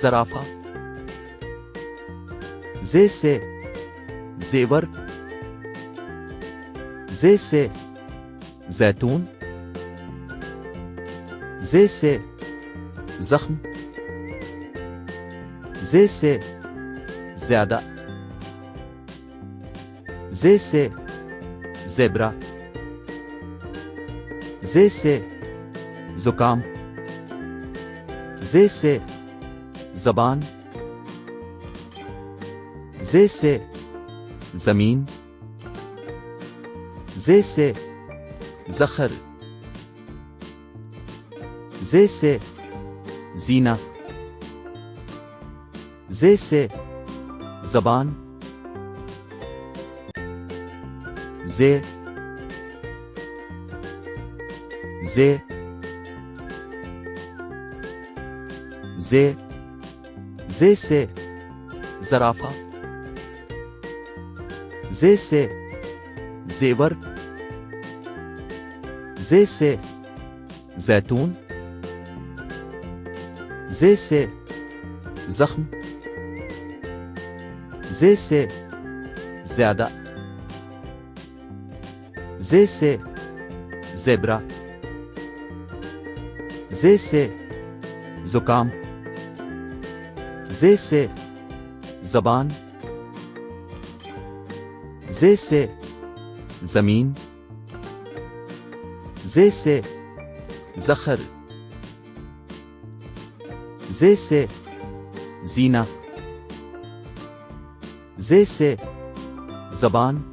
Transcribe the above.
ज़राफ़ा, ज़ से ज़ेवर, ज़ से ज़ैतून, ज़ से ज़ख्म, ज़ से ज़्यादा, ज़ से ज़ेब्रा, ज़ से ज़ुकाम, ज़ से ज़बान, ज़ से ज़मीन, ज़ से ज़ख़र, ज़ से ज़ीना, ज़ से ज़बान, ज़ ज़ ज़ ज़ से ज़राफ़ा, ज़ से ज़ेवर, ज़ से ज़ैतून, ज़ से ज़ख्म, ज़ से ज़्यादा, ज़ से ज़ेब्रा, ज़ से ज़ुकाम, ज़ से ज़बान, ज़ से ज़मीन, ज़ से ज़ख़र, ज़ से ज़ीना, ज़ से ज़बान,